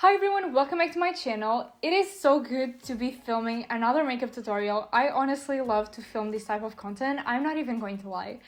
Hi everyone, welcome back to my channel. It is so good to be filming another makeup tutorial. I honestly love to film this type of content, I'm not even going to lie.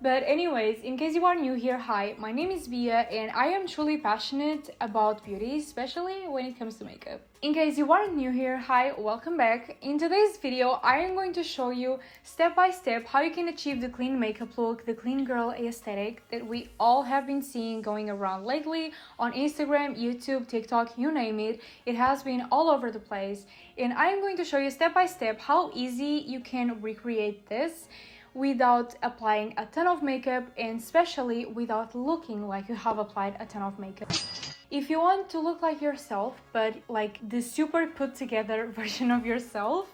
But anyways, in case you are new here, hi, my name is Bia and I am truly passionate about beauty, especially when it comes to makeup. In case you are new here, hi, welcome back. In today's video, I am going to show you step by step how you can achieve the clean makeup look, the clean girl aesthetic that we all have been seeing going around lately on Instagram, YouTube, TikTok, you name it. It has been all over the place. And I am going to show you step by step how easy you can recreate this without applying a ton of makeup and especially without looking like you have applied a ton of makeup. If you want to look like yourself, but like the super put together version of yourself,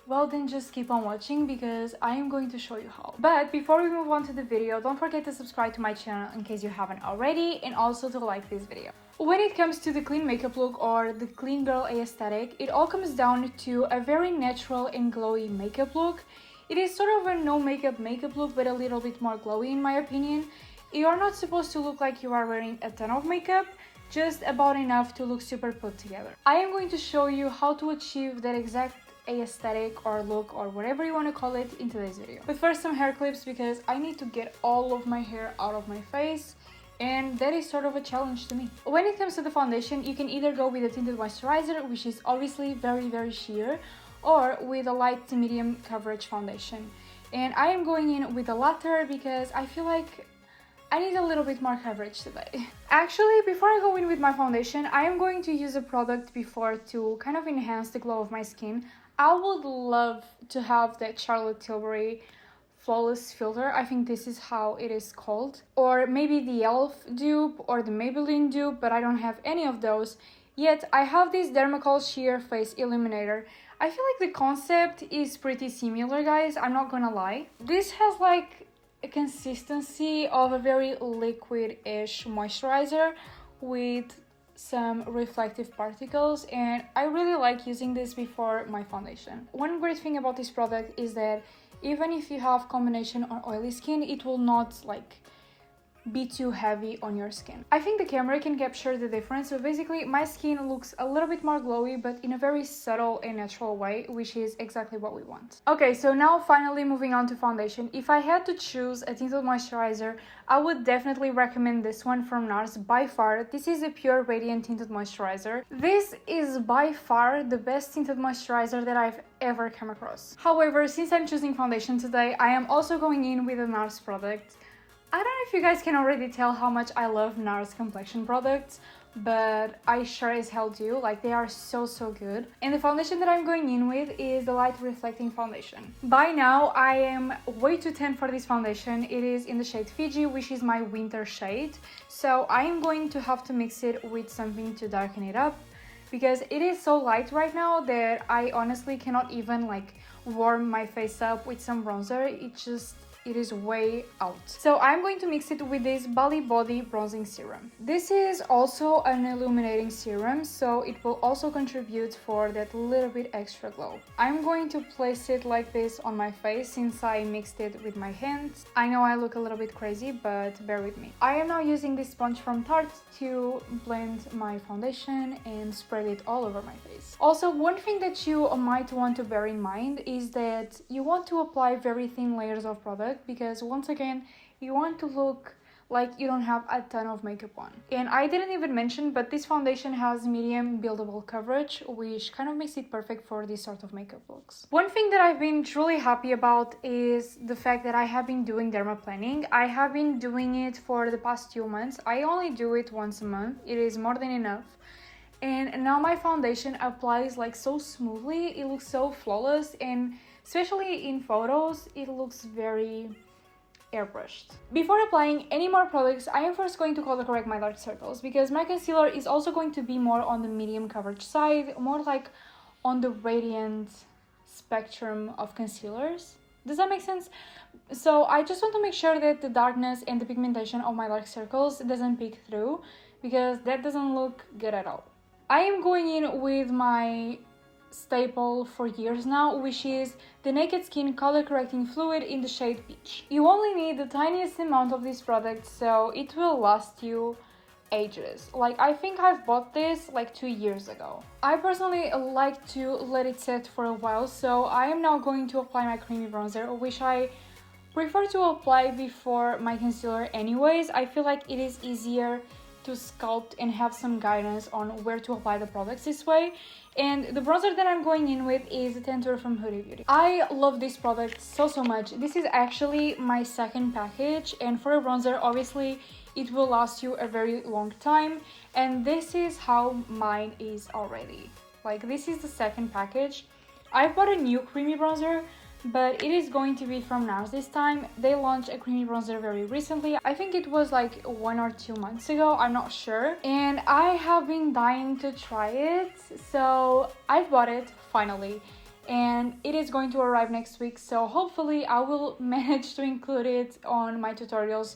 well then just keep on watching because I am going to show you how. But before we move on to the video, don't forget to subscribe to my channel in case you haven't already, and also to like this video. When it comes to the clean makeup look or the clean girl aesthetic, it all comes down to a very natural and glowy makeup look. It is sort of a no makeup look, but a little bit more glowy in my opinion. You are not supposed to look like you are wearing a ton of makeup, just about enough to look super put together. I am going to show you how to achieve that exact aesthetic or look or whatever you want to call it in today's video. But first, some hair clips because I need to get all of my hair out of my face, and that is sort of a challenge to me. When it comes to the foundation, you can either go with a tinted moisturizer, which is obviously very sheer, or with a light to medium coverage foundation. And I am going in with the latter because I feel like I need a little bit more coverage today. Actually, before I go in with my foundation, I am going to use a product before to kind of enhance the glow of my skin. I would love to have that Charlotte Tilbury Flawless Filter, I think this is how it is called. Or maybe the e.l.f. dupe or the Maybelline dupe, but I don't have any of those. Yet I have this Dermacol Sheer Face Illuminator. I feel like the concept is pretty similar, guys, I'm not gonna lie. This has like a consistency of a very liquid-ish moisturizer with some reflective particles, and I really like using this before my foundation. One great thing about this product is that even if you have combination or oily skin, it will not like be too heavy on your skin. I think the camera can capture the difference, so basically my skin looks a little bit more glowy but in a very subtle and natural way, which is exactly what we want. Okay, so now finally moving on to foundation. If I had to choose a tinted moisturizer, I would definitely recommend this one from NARS by far. This is a Pure Radiant Tinted Moisturizer. This is by far the best tinted moisturizer that I've ever come across. However, since I'm choosing foundation today, I am also going in with a NARS product. I don't know if you guys can already tell how much I love NARS complexion products, but I sure as hell do. Like, they are so good. And the foundation that I'm going in with is the Light Reflecting Foundation. By now, I am way too tan for this foundation. It is in the shade Fiji, which is my winter shade. So I am going to have to mix it with something to darken it up, because it is so light right now that I honestly cannot even like warm my face up with some bronzer. It is way out. So I'm going to mix it with this Bali Body Bronzing Serum. This is also an illuminating serum, so it will also contribute for that little bit extra glow. I'm going to place it like this on my face since I mixed it with my hands. I know I look a little bit crazy, but bear with me. I am now using this sponge from Tarte to blend my foundation and spread it all over my face. Also, one thing that you might want to bear in mind is that you want to apply very thin layers of product, because once again you want to look like you don't have a ton of makeup on. And I didn't even mention, but this foundation has medium buildable coverage, which kind of makes it perfect for this sort of makeup looks. One thing that I've been truly happy about is the fact that I have been doing dermaplaning. I have been doing it for the past 2 months. I only do it once a month. It is more than enough. And now my foundation applies like so smoothly. It looks so flawless, and especially in photos, it looks very airbrushed. Before applying any more products, I am first going to color correct my dark circles, because my concealer is also going to be more on the medium coverage side, more like on the radiant spectrum of concealers. Does that make sense? So I just want to make sure that the darkness and the pigmentation of my dark circles doesn't peek through, because that doesn't look good at all. I am going in with my staple for years now, which is the Naked Skin Color Correcting Fluid in the shade Peach. You only need the tiniest amount of this product, so it will last you ages. Like, I think I've bought this like 2 years ago. I personally like to let it set for a while, so I am now going to apply my creamy bronzer, which I prefer to apply before my concealer anyways. I feel like it is easier to sculpt and have some guidance on where to apply the products this way. And the bronzer that I'm going in with is the Tinture from Huda Beauty. I love this product so much. This is actually my second package, and for a bronzer, obviously it will last you a very long time, and this is how mine is already. Like, this is the second package. I bought a new creamy bronzer, but it is going to be from NARS this time. They launched a creamy bronzer very recently. I think it was like 1 or 2 months ago, I'm not sure. And I have been dying to try it, so I bought it finally. And it is going to arrive next week, so hopefully I will manage to include it on my tutorials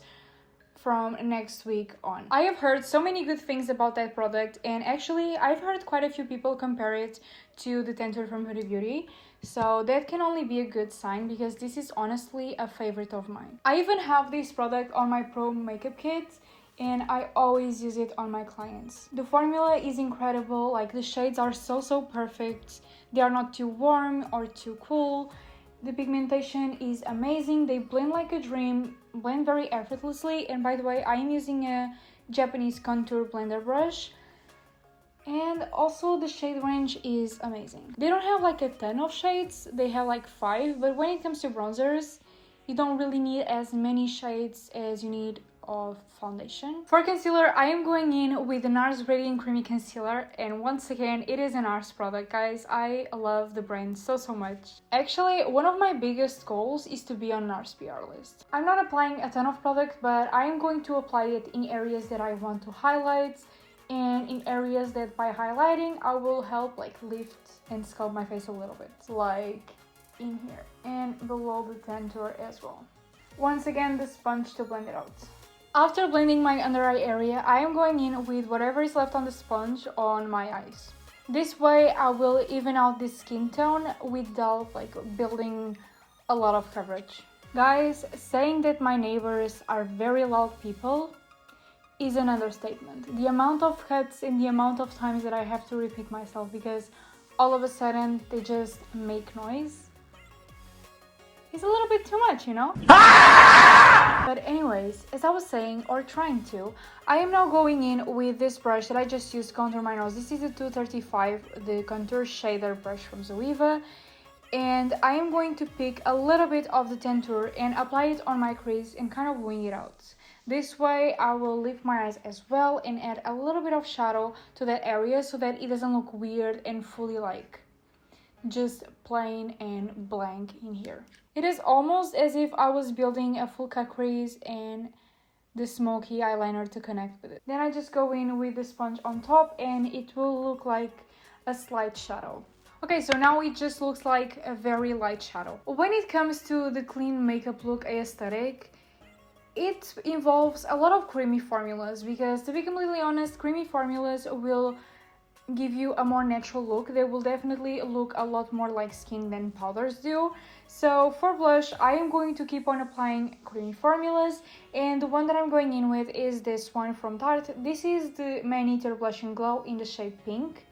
from next week on. I have heard so many good things about that product, and actually I've heard quite a few people compare it to the Tinture from Huda Beauty. So that can only be a good sign, because this is honestly a favorite of mine. I even have this product on my pro makeup kit, and I always use it on my clients. The formula is incredible, like the shades are so perfect. They are not too warm or too cool. The pigmentation is amazing. They blend like a dream, blend very effortlessly. And by the way, I am using a Japanese contour blender brush. And also the shade range is amazing. They don't have like a ton of shades, they have like 5, but when it comes to bronzers, you don't really need as many shades as you need of foundation. For concealer, I am going in with the NARS Radiant Creamy Concealer, and once again, it is a NARS product, guys. I love the brand so much. Actually, one of my biggest goals is to be on NARS PR list. I'm not applying a ton of product, but I am going to apply it in areas that I want to highlight, and in areas that by highlighting I will help like lift and sculpt my face a little bit, like in here and below the contour as well. Once again, the sponge to blend it out. After blending my under eye area, I am going in with whatever is left on the sponge on my eyes. This way I will even out the skin tone without like building a lot of coverage. Guys, saying that my neighbors are very loud people is an understatement. The amount of cuts and the amount of times that I have to repeat myself because all of a sudden they just make noise is a little bit too much, you know? But anyways, as I was saying, or trying to, I am now going in with this brush that I just used to contour my nose. This is the 235, the contour shader brush from Zoeva. And I am going to pick a little bit of the contour and apply it on my crease and kind of wing it out. This way I will lift my eyes as well and add a little bit of shadow to that area so that it doesn't look weird and fully like just plain and blank in here. It is almost as if I was building a full cut crease and the smoky eyeliner to connect with it. Then I just go in with the sponge on top and it will look like a slight shadow. Okay, so now it just looks like a very light shadow. When it comes to the clean makeup look aesthetic, it involves a lot of creamy formulas because, to be completely honest, creamy formulas will give you a more natural look. They will definitely look a lot more like skin than powders do. So for blush, I am going to keep on applying creamy formulas, and the one that I'm going in with is this one from Tarte. This is the Man-Eater Blush and Glow in the shade Pink.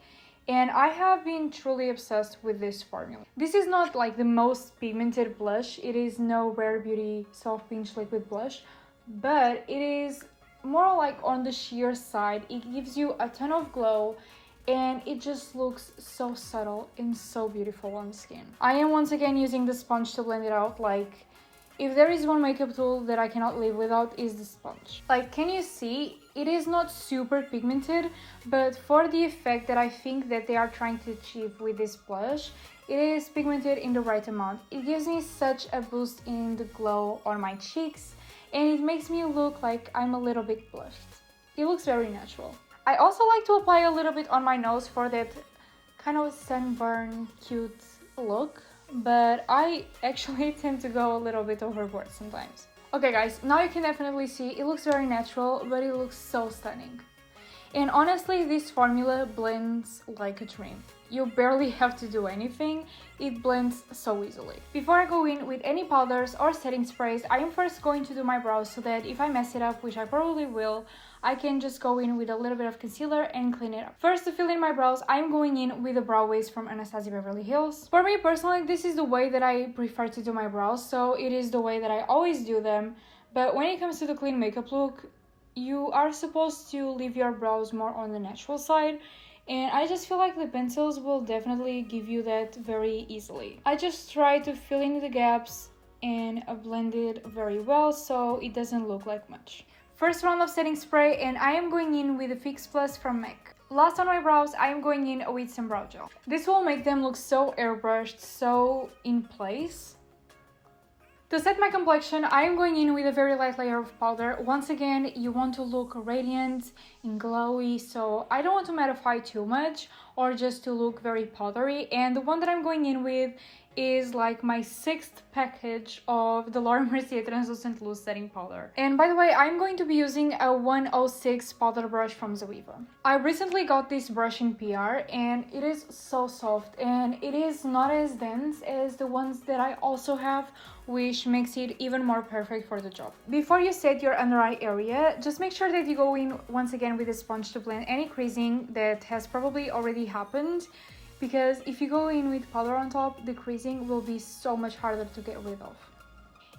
And I have been truly obsessed with this formula. This is not like the most pigmented blush. It is no Rare Beauty Soft Pinch Liquid Blush, but it is more like on the sheer side. It gives you a ton of glow and it just looks so subtle and so beautiful on the skin. I am once again using the sponge to blend it out. Like, if there is one makeup tool that I cannot live without, is the sponge. Like, can you see? It is not super pigmented, but for the effect that I think that they are trying to achieve with this blush, it is pigmented in the right amount. It gives me such a boost in the glow on my cheeks, and it makes me look like I'm a little bit blushed. It looks very natural. I also like to apply a little bit on my nose for that kind of sunburn cute look, but I actually tend to go a little bit overboard sometimes. Okay guys, now you can definitely see it looks very natural, but it looks so stunning. And honestly, this formula blends like a dream. You barely have to do anything, it blends so easily. Before I go in with any powders or setting sprays, I am first going to do my brows so that if I mess it up, which I probably will, I can just go in with a little bit of concealer and clean it up. First, to fill in my brows, I'm going in with a brow waist from Anastasia Beverly Hills. For me personally, this is the way that I prefer to do my brows, so it is the way that I always do them. But when it comes to the clean makeup look, you are supposed to leave your brows more on the natural side, and I just feel like the pencils will definitely give you that very easily. I just try to fill in the gaps and blend it very well so it doesn't look like much. First round of setting spray, and I am going in with the Fix Plus from MAC. Last on my brows, I am going in with some brow gel. This will make them look so airbrushed, so in place. To set my complexion, I am going in with a very light layer of powder. Once again, you want to look radiant and glowy, so I don't want to mattify too much or just to look very powdery. And the one that I'm going in with is like my 6th package of the Laura Mercier Translucent Loose Setting Powder. And by the way, I'm going to be using a 106 powder brush from Zoeva. I recently got this brush in PR and it is so soft and it is not as dense as the ones that I also have, which makes it even more perfect for the job. Before you set your under eye area, just make sure that you go in once again with a sponge to blend any creasing that has probably already happened, because if you go in with powder on top, the creasing will be so much harder to get rid of.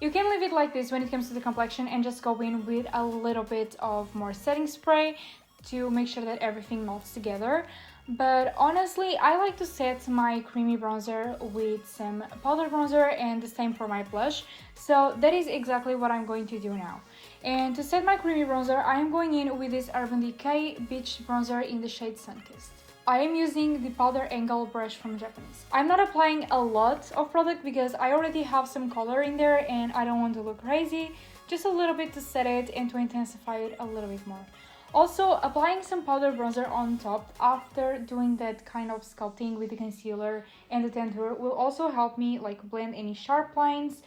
You can leave it like this when it comes to the complexion and just go in with a little bit of more setting spray to make sure that everything melts together. But honestly, I like to set my creamy bronzer with some powder bronzer and the same for my blush. So that is exactly what I'm going to do now. And to set my creamy bronzer, I am going in with this Urban Decay Beach Bronzer in the shade Sunkissed. I am using the powder angle brush from Japonesque. I'm not applying a lot of product because I already have some color in there and I don't want to look crazy. Just a little bit to set it and to intensify it a little bit more. Also, applying some powder bronzer on top after doing that kind of sculpting with the concealer and the tinter will also help me like blend any sharp lines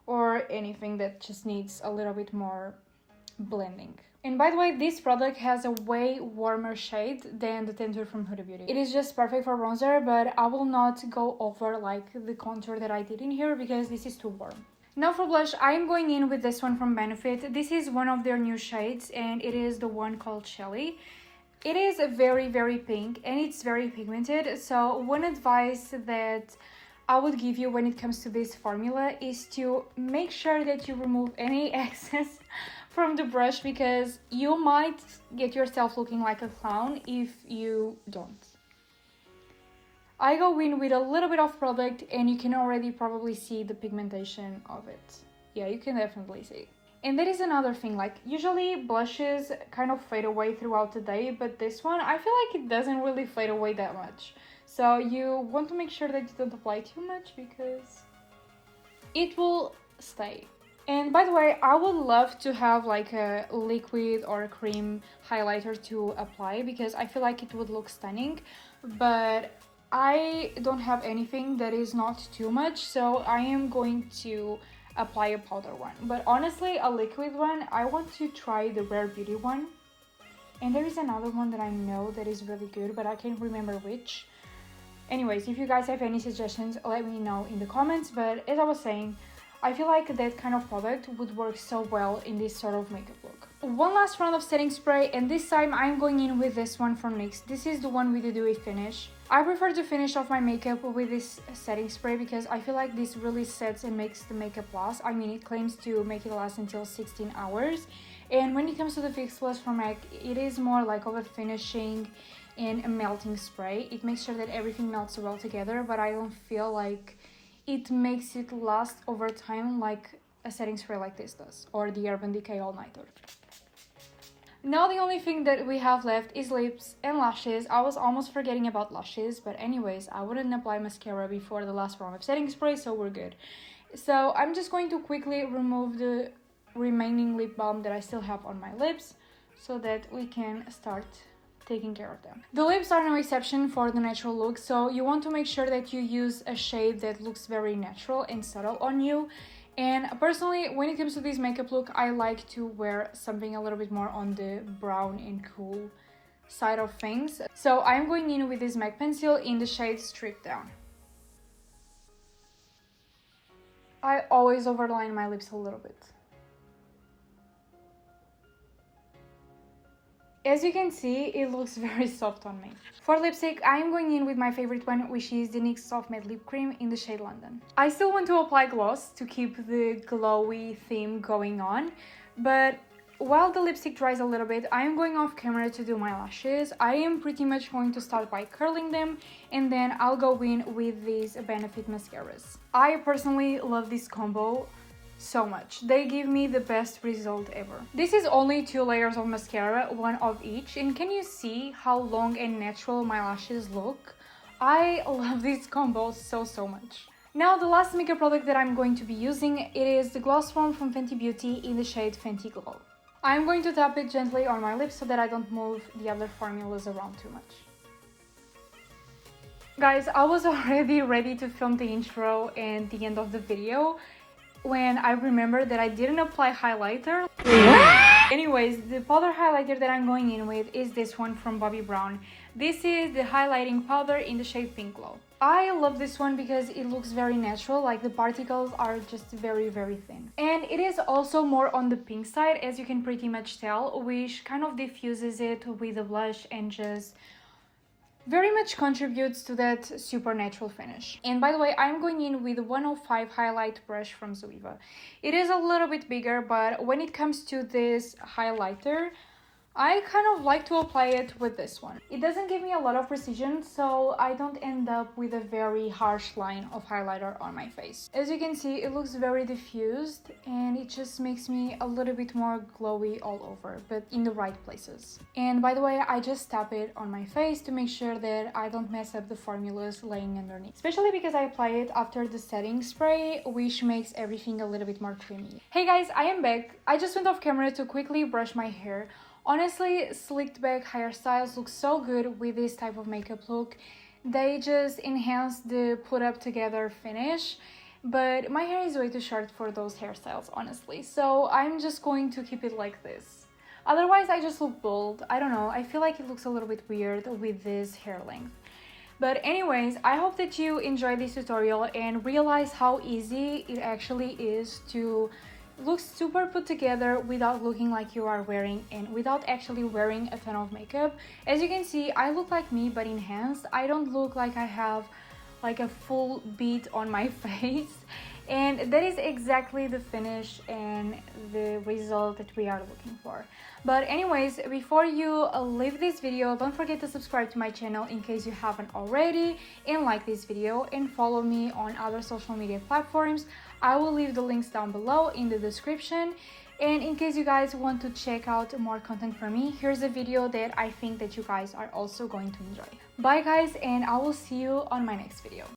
or anything that just needs a little bit more blending. And by the way, this product has a way warmer shade than the tinter from Huda Beauty. It is just perfect for bronzer, but I will not go over like the contour that I did in here because this is too warm. Now for blush, I am going in with this one from Benefit. This is one of their new shades and it is the one called Shelly. It is very, very pink and it's very pigmented. So one advice that I would give you when it comes to this formula is to make sure that you remove any excess from the brush because you might get yourself looking like a clown if you don't. I go in with a little bit of product and you can already probably see the pigmentation of it. Yeah, you can definitely see. And that is another thing, like usually blushes kind of fade away throughout the day, but this one I feel like it doesn't really fade away that much. So you want to make sure that you don't apply too much because it will stay. And by the way, I would love to have like a liquid or a cream highlighter to apply because I feel like it would look stunning, but I don't have anything that is not too much, so I am going to apply a powder one. But honestly, a liquid one, I want to try the Rare Beauty one. And there is another one that I know that is really good, but I can't remember which. Anyways, if you guys have any suggestions, let me know in the comments. But as I was saying, I feel like that kind of product would work so well in this sort of makeup look. One last round of setting spray, and this time I'm going in with this one from NYX. This is the one with the dewy finish. I prefer to finish off my makeup with this setting spray because I feel like this really sets and makes the makeup last. I mean, it claims to make it last until 16 hours. And when it comes to the Fix Plus from MAC, it is more like of a finishing and a melting spray. It makes sure that everything melts well together, but I don't feel like it makes it last over time like a setting spray like this does, or the Urban Decay All Nighter. Now the only thing that we have left is lips and lashes. I was almost forgetting about lashes, but anyways, I wouldn't apply mascara before the last round of setting spray, so we're good. So I'm just going to quickly remove the remaining lip balm that I still have on my lips so that we can start taking care of them. The lips are no exception for the natural look, so you want to make sure that you use a shade that looks very natural and subtle on you. And personally, when it comes to this makeup look, I like to wear something a little bit more on the brown and cool side of things. So I'm going in with this MAC pencil in the shade Strip Down. I always overline my lips a little bit. As you can see, it looks very soft on me. For lipstick, I am going in with my favorite one, which is the NYX Soft Matte Lip Cream in the shade London. I still want to apply gloss to keep the glowy theme going on, but while the lipstick dries a little bit, I am going off camera to do my lashes. I am pretty much going to start by curling them, and then I'll go in with these Benefit mascaras. I personally love this combo so much. They give me the best result ever. This is only 2 layers of mascara, one of each, and can you see how long and natural my lashes look? I love this combo so much. Now the last makeup product that I'm going to be using, it is the Gloss Form from Fenty Beauty in the shade Fenty Glow. I'm going to tap it gently on my lips so that I don't move the other formulas around too much. Guys, I was already ready to film the intro and the end of the video when I remembered that I didn't apply highlighter. Anyways, the powder highlighter that I'm going in with is this one from Bobbi Brown. This is the highlighting powder in the shade Pink Glow. I love this one because it looks very natural, like the particles are just very thin. And it is also more on the pink side, as you can pretty much tell, which kind of diffuses it with the blush and just very much contributes to that super natural finish. And by the way, I'm going in with the 105 highlight brush from Zoeva. It is a little bit bigger, but when it comes to this highlighter, I kind of like to apply it with this one. It doesn't give me a lot of precision, so I don't end up with a very harsh line of highlighter on my face. As you can see, it looks very diffused and it just makes me a little bit more glowy all over, but in the right places. And by the way, I just tap it on my face to make sure that I don't mess up the formulas laying underneath. Especially because I apply it after the setting spray, which makes everything a little bit more creamy. Hey guys, I am back. I just went off camera to quickly brush my hair. Honestly, slicked back hairstyles look so good with this type of makeup look. They just enhance the put up together finish, but my hair is way too short for those hairstyles, honestly, so I'm just going to keep it like this. Otherwise, I just look bald. I don't know, I feel like it looks a little bit weird with this hair length. But anyways, I hope that you enjoyed this tutorial and realize how easy it actually is to look super put together without looking like you are wearing and without actually wearing a ton of makeup. As you can see, I look like me but enhanced. I don't look like I have like a full beat on my face, and that is exactly the finish and the result that we are looking for. But anyways, before you leave this video, don't forget to subscribe to my channel in case you haven't already, and like this video and follow me on other social media platforms. I will leave the links down below in the description. And in case you guys want to check out more content from me, here's a video that I think that you guys are also going to enjoy. Bye guys, and I will see you on my next video.